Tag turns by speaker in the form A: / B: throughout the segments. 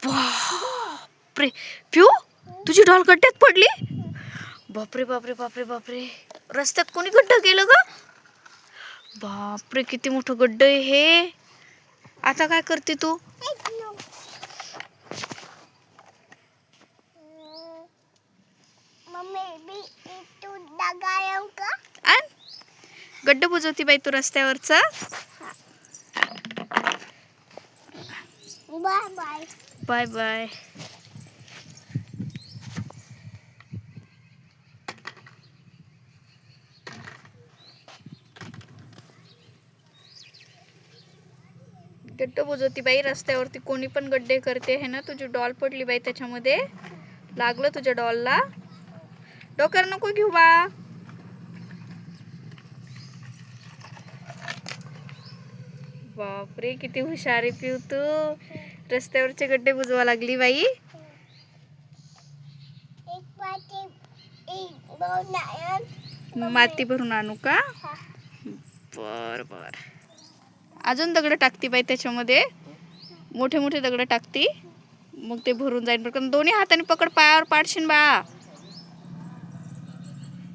A: बापरे पिऊ, तुझी डॉल गड्ड्यात पडली. बापरे बापरे बापरे बापरे, रस्त्यात कोणी गड्डा केलं ग? बापरे किती मोठं गड्ड आहे हे. आता काय करते तू? गड्ड बुजवती बाई तू रस्त्यावरचा.
B: Bye bye.
A: Bye bye. गड्ड बुजवती बाई रस्त्यावरती, कोणी पण गड्डे करते है ना. तुझी डॉल पडली बाई त्याच्यामध्ये, लागलं तुझ्या डॉलला. डोक्यावर नको घेऊ बा. बापरे किती हुशार आहे पिऊ तू, रस्त्यावरचे गड्डे बुजवा लागली बाई. माती भरून आणू का? बर बर. अजून दगड टाकती बाई त्याच्यामध्ये, मोठे मोठे दगड टाकती, मग ते भरून जाईल. पण दोन्ही हाताने पकड, पायावर पाडशीन बा.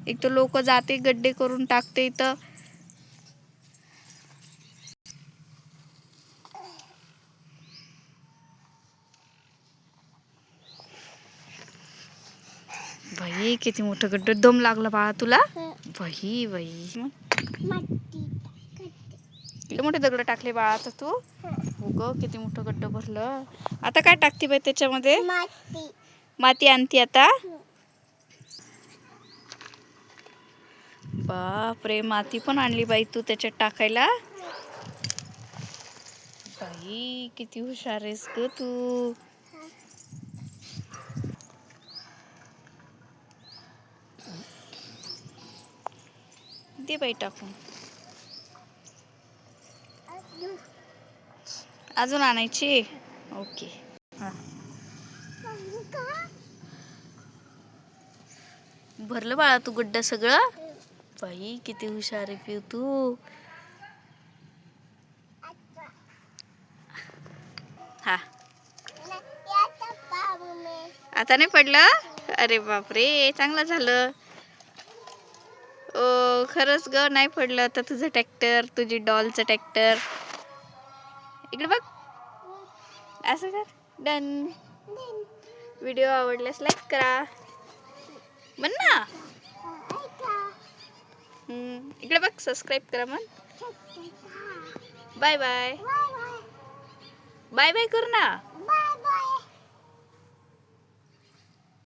A: एक तर लोक जाते गड्डे करून टाकते इथं. बाई किती मोठं गड्ड, दम लागला बाळा तुला. बाई बाई किती मोठे दगड टाकले बाळा आता तू. हो ग किती मोठं गड्ड भरलं. आता काय टाकते बाई त्याच्यामध्ये? माती आणती आता. बापरे माती पण आणली बाई तू त्याच्यात टाकायला. बाई किती हुशार आहेस ग तू. दे बाई टाकून. अजून आणायची. ओके. हा भरलं बाळा तू गड्डा सगळं. बाई किती हुशार आहे पिऊ तू. हा आता नाही पडलं. अरे बापरे चांगलं झालं. ओ खरंच ग नाही पडलं. तर तुझं ट्रॅक्टर, तुझी डॉलचं ट्रॅक्टर. इकडे बघ, असं कर. डन. व्हिडिओ आवडल्यास लाईक करा म्हण ना. इकडे बघ, सबस्क्राईब करा म्हण. Bye bye. बाय बाय कर ना.